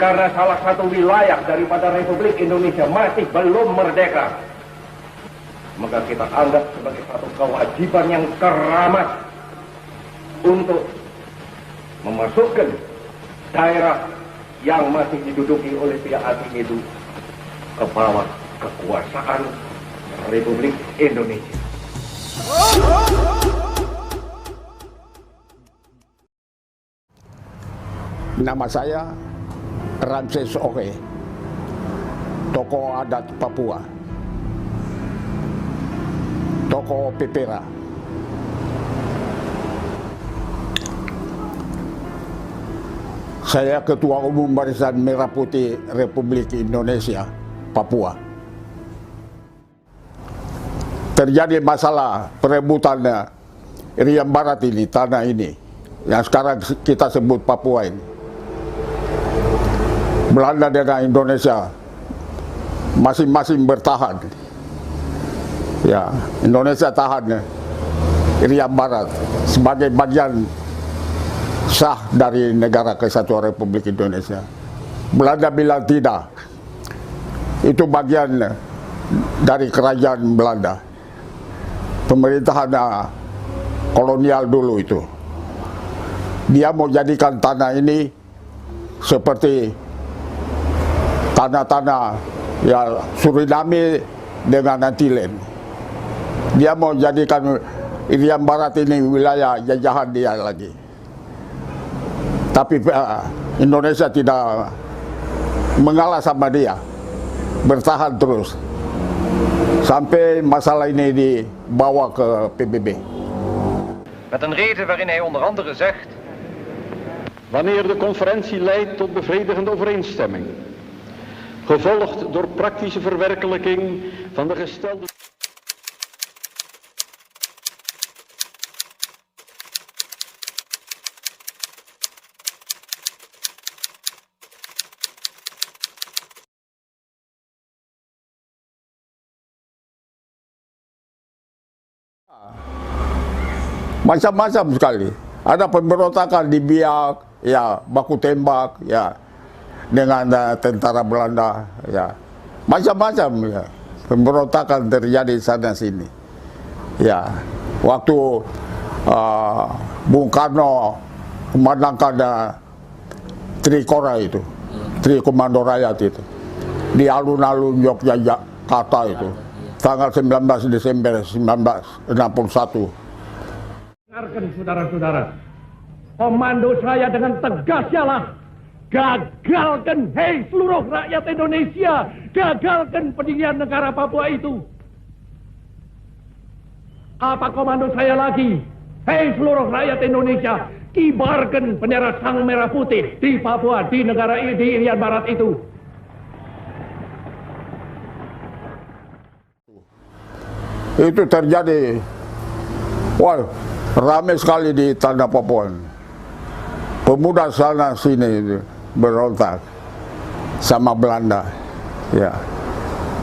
karena salah satu wilayah daripada Republik Indonesia masih belum merdeka, maka kita anggap sebagai satu kewajiban yang keramat untuk memasukkan daerah yang masih diduduki oleh pihak asing itu ke bawah kekuasaan Republik Indonesia. Nama saya Ramses Oke, tokoh adat Papua, tokoh Pepera. Saya Ketua Umum Barisan Merah Putih Republik Indonesia, Papua. Terjadi masalah perebutan Irian Barat ini, tanah ini, yang sekarang kita sebut Papua ini. Belanda dengan Indonesia masing-masing bertahan. Ya, Indonesia tahan Irian Barat sebagai bagian sah dari negara kesatuan Republik Indonesia. Belanda bilang tidak. Itu bagian dari kerajaan Belanda. Pemerintahan kolonial dulu itu. Dia mau jadikan tanah ini seperti tanah-tanah ya Suriname dengan Antillen. Dia mau jadikan Irian Barat ini wilayah jajahan dia lagi. Tapi Indonesia tidak mengalah sama dia, bertahan terus sampai masalah ini dibawa ke PBB. Met een reden waarin hij onder andere zegt: wanneer de conferentie leidt tot bevredigende overeenstemming, gevolgd door praktische verwerkelijking van de gestelde macam-macam sekali. Ada pemberontakan di Biak, ya baku tembak, ya dengan tentara Belanda, ya macam-macam ya. Pemberontakan terjadi sana sini. Ya, waktu Bung Karno memandangkan Trikora itu, Tri Komando Rakyat itu, di alun-alun Yogyakarta itu, tanggal 19 Desember 1961. Dengarkan saudara-saudara, komando saya dengan tegas ialah gagalkan, hei seluruh rakyat Indonesia, gagalkan pendirian negara Papua itu. Apa komando saya lagi? Hei seluruh rakyat Indonesia, kibarkan bendera Sang Merah Putih di Papua, di negara ini, di Irian Barat itu. Itu terjadi, wah, ramai sekali di tanah Papua. Pemuda sana sini berontak sama Belanda, ya,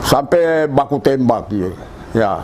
sampai baku tembak, ya.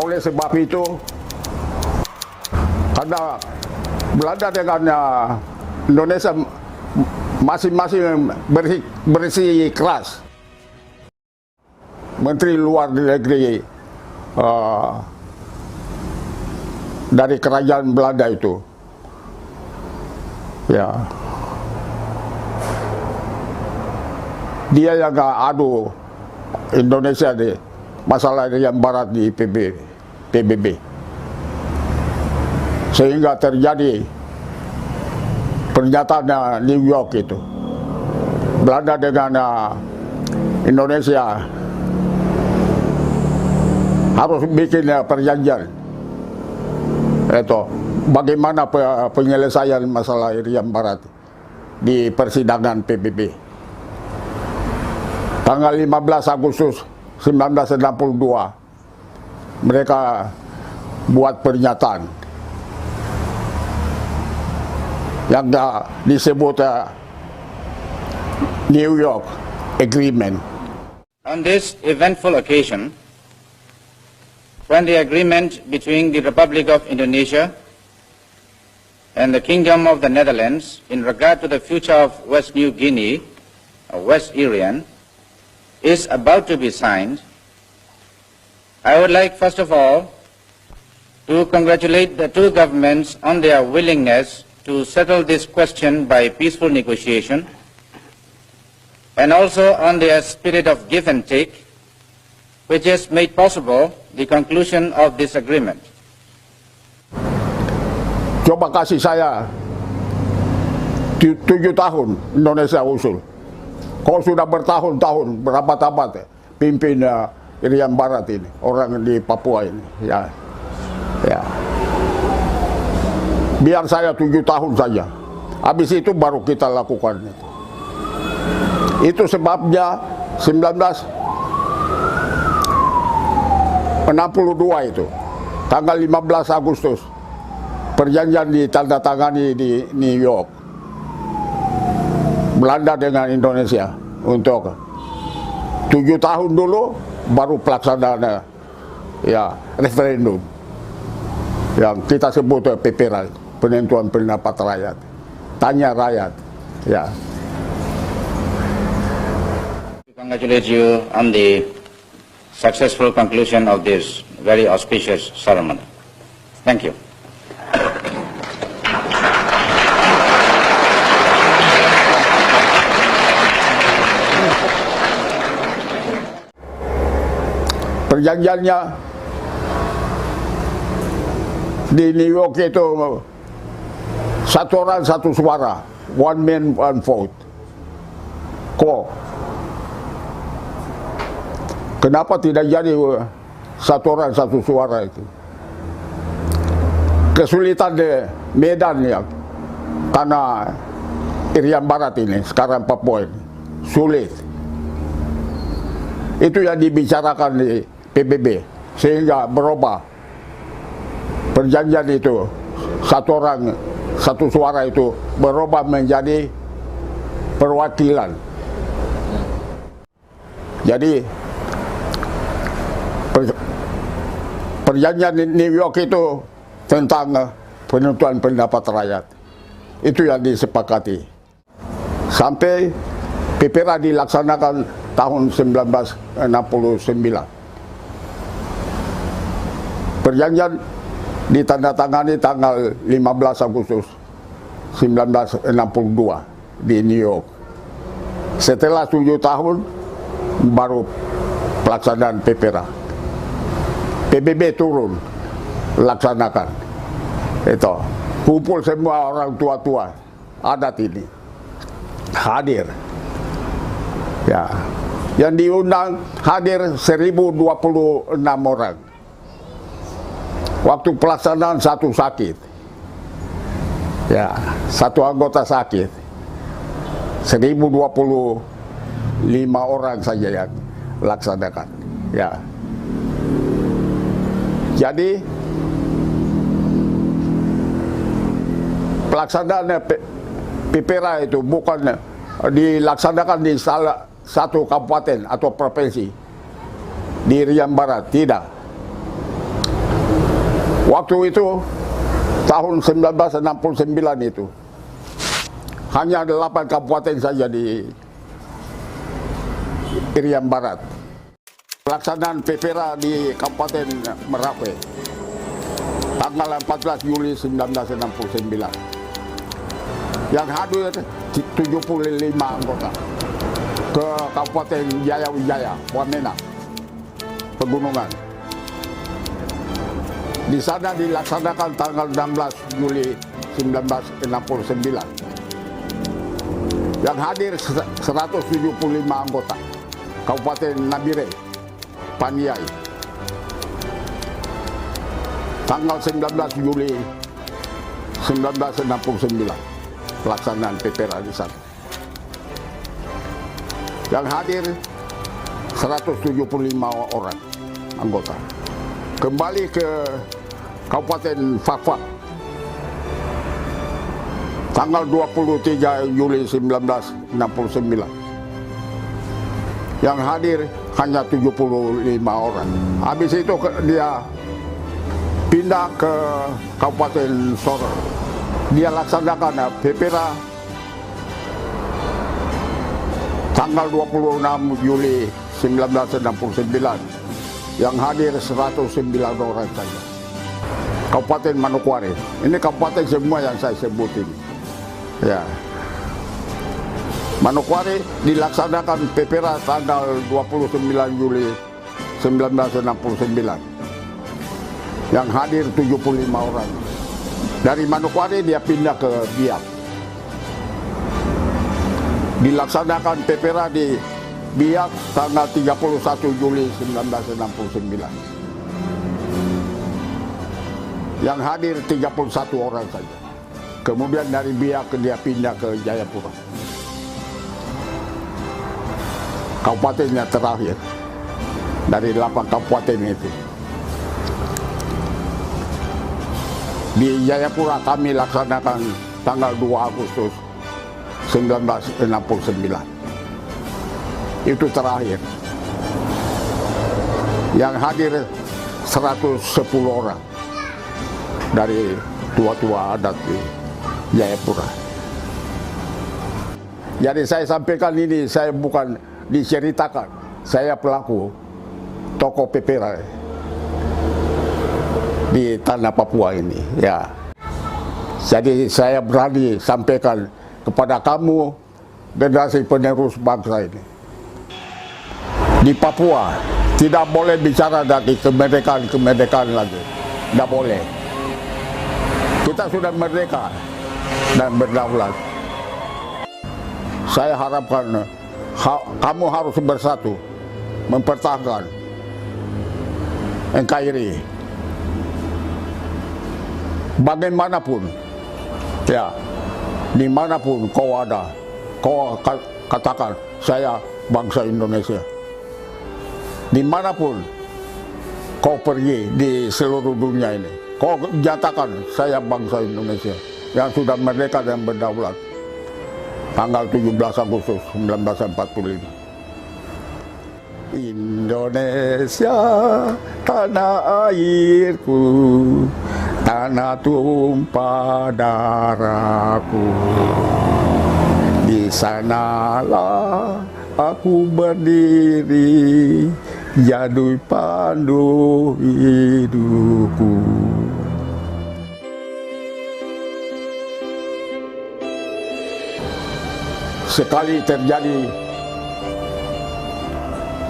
Oleh sebab itu, karena Belanda dengan Indonesia masing-masing bersih keras, Menteri Luar Negeri dari kerajaan Belanda itu, ya, dia yang adu Indonesia di masalah Irian Barat di PBB. PBB. Sehingga terjadi pernyataan New York itu. Belanda dengan Indonesia harus bikin perjanjian. Itu bagaimana penyelesaian masalah Irian Barat di persidangan PBB. Tanggal 15 Agustus 1962 mereka buat pernyataan yang disebut New York Agreement. On this eventful occasion, when the agreement between the Republic of Indonesia and the Kingdom of the Netherlands in regard to the future of West New Guinea, or West Irian, is about to be signed, I would like first of all to congratulate the two governments on their willingness to settle this question by peaceful negotiation, and also on their spirit of give and take, which has made possible the conclusion of this agreement. Coba kasih saya 7 tahun Indonesia usul. Kau sudah bertahun-tahun, berabad-abad pimpin Irian Barat ini, orang di Papua ini. Ya. Biar saya 7 tahun saja. Habis itu baru kita lakukan itu. Itu sebabnya 1962 itu, tanggal 15 Agustus, perjanjian ditandatangani di New York. Belanda dengan Indonesia untuk 7 tahun dulu, baru pelaksanaan referendum yang kita sebut PPRA, penentuan pendapat rakyat. Tanya rakyat, ya. Congratulate you on the successful conclusion of this very auspicious ceremony. Thank you. Perjanjiannya di New York itu satu orang satu suara, one man one vote. Kok kenapa tidak jadi satu orang satu suara itu? Kesulitan di Medan ya, karena Irian Barat ini, sekarang Papua ini, sulit. Itu yang dibicarakan di PBB, sehingga berubah. Perjanjian itu, satu orang satu suara itu berubah menjadi perwakilan. Jadi perjanjian New York itu tentang penentuan pendapat rakyat. Itu yang disepakati. Sampai PPRA dilaksanakan tahun 1969. Perjanjian ditandatangani tanggal 15 Agustus 1962 di New York. Setelah 7 tahun baru pelaksanaan PPRA. PBB turun laksanakan. Itu kumpul semua orang tua-tua adat ini hadir. Ya, yang diundang hadir 1026 orang. Waktu pelaksanaan satu sakit. Ya, satu anggota sakit. 1025 orang saja yang laksanakan. Ya. Jadi pelaksanaan PPRA itu bukan dilaksanakan di salah satu kabupaten atau provinsi di Irian Barat, tidak. Waktu itu tahun 1969 itu hanya 8 kabupaten saja di Irian Barat. Pelaksanaan PPRA di Kabupaten Merauke tanggal 14 Juli 1969. Yang hadir 75 anggota ke Kabupaten Jaya Wijaya, Wamena, Pegunungan. Di sana dilaksanakan tanggal 16 Juli 1969. Yang hadir 175 anggota Kabupaten Nabire, Paniai. Tanggal 19 Juli 1969 pelaksanaan PPRA di sana. Yang hadir 175 orang anggota. Kembali ke Kabupaten Fakfak tanggal 23 Juli 1969. Yang hadir hanya 75 orang. Habis itu dia pindah ke Kabupaten Sorong. Dia laksanakan PPRA tanggal 26 Juli 1969. Yang hadir 109 orang saja. Kabupaten Manokwari. Ini kabupaten semua yang saya sebutin. Ya. Manokwari dilaksanakan PPRA tanggal 29 Juli 1969. Yang hadir 75 orang. Dari Manokwari dia pindah ke Biak. Dilaksanakan PPRA di Biak tanggal 31 Juli 1969. Yang hadir 31 orang saja. Kemudian dari Biak dia pindah ke Jayapura. Kabupatennya terakhir dari 8 kabupaten itu. Di Jayapura kami laksanakan tanggal 2 Agustus 1969. Itu terakhir. Yang hadir 110 orang dari tua-tua adat di Jayapura. Jadi saya sampaikan ini, saya bukan diceritakan. Saya pelaku tokoh PPRA di tanah Papua ini. Ya. Jadi saya berani sampaikan kepada kamu generasi penerus bangsa ini. Di Papua tidak boleh bicara dari kemerdekaan lagi. Tidak boleh. Kita sudah merdeka dan berdaulat. Saya harapkan kamu harus bersatu mempertahankan NKRI. Bagaimanapun, ya, dimanapun kau ada, kau katakan saya bangsa Indonesia. Dimanapun kau pergi di seluruh dunia ini, kau nyatakan saya bangsa Indonesia yang sudah merdeka dan berdaulat. Tanggal 17 Agustus 1945. Indonesia, tanah airku, tanah tumpah darahku. Di sanalah aku berdiri, jadi pandu hidupku. Sekali terjadi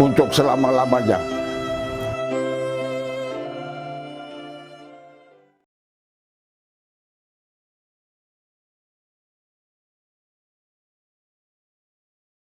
untuk selama-lamanya